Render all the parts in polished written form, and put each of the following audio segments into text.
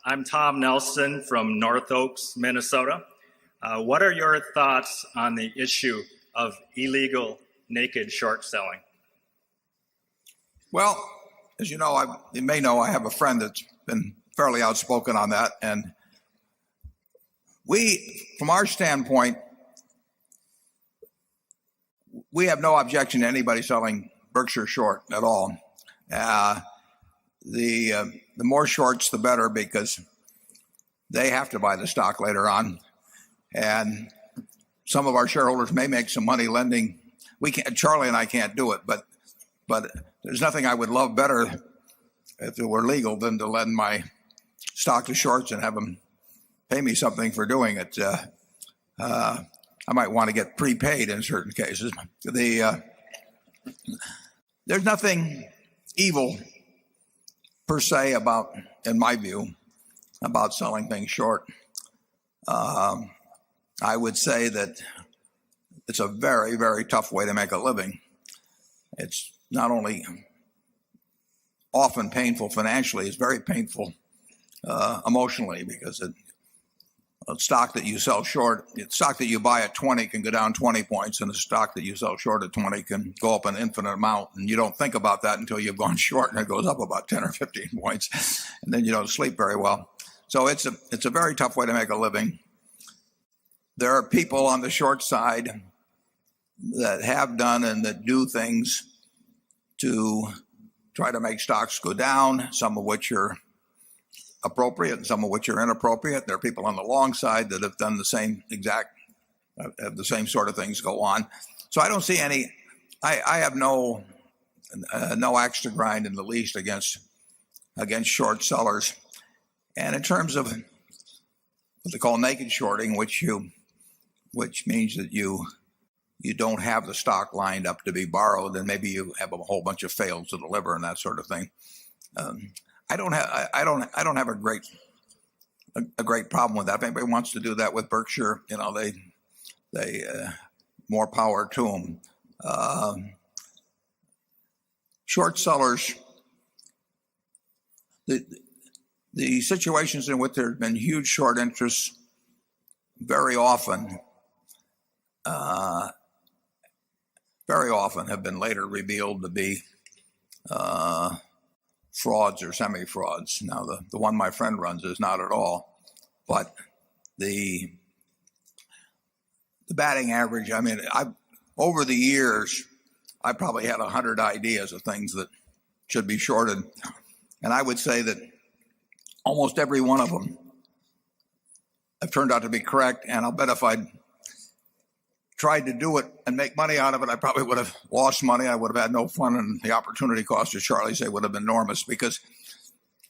I'm Tom Nelson from North Oaks, Minnesota. What are your thoughts on the issue of illegal naked short selling? Well, as you may know, I have a friend that's been fairly outspoken on that. And from our standpoint, we have no objection to anybody selling Berkshire short at all. The more shorts, the better, because they have to buy the stock later on. And some of our shareholders may make some money lending. Charlie and I can't do it, but there's nothing I would love better if it were legal than to lend my stock to shorts and have them pay me something for doing it. I might want to get prepaid in certain cases. There's nothing evil per se about, in my view, about selling things short. I would say that it's a very, very tough way to make a living. It's not only often painful financially, it's very painful emotionally, because a stock that you sell short, stock that you buy at 20 can go down 20 points, and a stock that you sell short at 20 can go up an infinite amount. And you don't think about that until you've gone short and it goes up about 10 or 15 points, and then you don't sleep very well. So it's a very tough way to make a living. There are people on the short side that have done and that do things to try to make stocks go down, some of which are appropriate and some of which are inappropriate. There are people on the long side that have done the same sort of things go on. So I don't see any. I have no axe to grind in the least against short sellers. And in terms of what they call naked shorting, which means that you don't have the stock lined up to be borrowed, and maybe you have a whole bunch of fails to deliver and that sort of thing. I don't have a great problem with that. If anybody wants to do that with Berkshire, they more power to them. Short sellers, the situations in which there have been huge short interests very often have been later revealed to be frauds or semi-frauds. Now, the one my friend runs is not at all, but the batting average, over the years, I probably had 100 ideas of things that should be shorted, and I would say that almost every one of them have turned out to be correct. And I'll bet if I'd tried to do it and make money out of it, I probably would have lost money. I would have had no fun, and the opportunity cost, as Charlie said, would have been enormous, because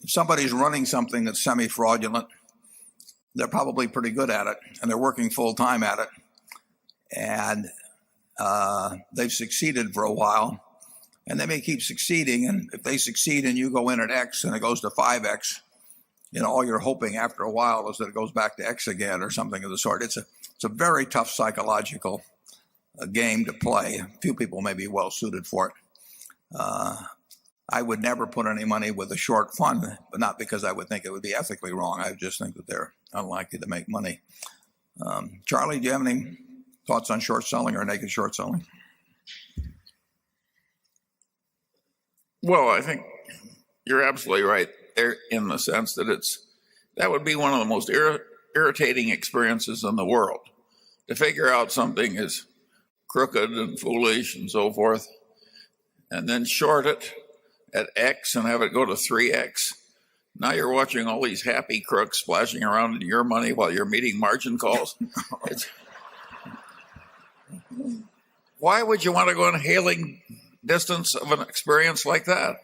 if somebody's running something that's semi-fraudulent, they're probably pretty good at it, and they're working full-time at it, and they've succeeded for a while, and they may keep succeeding. And if they succeed and you go in at X and it goes to 5X, all you're hoping after a while is that it goes back to X again or something of the sort. It's a very tough psychological game to play. Few people may be well suited for it. I would never put any money with a short fund, but not because I would think it would be ethically wrong. I just think that they're unlikely to make money. Charlie, do you have any thoughts on short selling or naked short selling? Well, I think you're absolutely right there, in the sense that that would be one of the most irritating experiences in the world, to figure out something is crooked and foolish and so forth, and then short it at X and have it go to 3X. Now you're watching all these happy crooks splashing around in your money while you're meeting margin calls. Why would you want to go in hailing distance of an experience like that?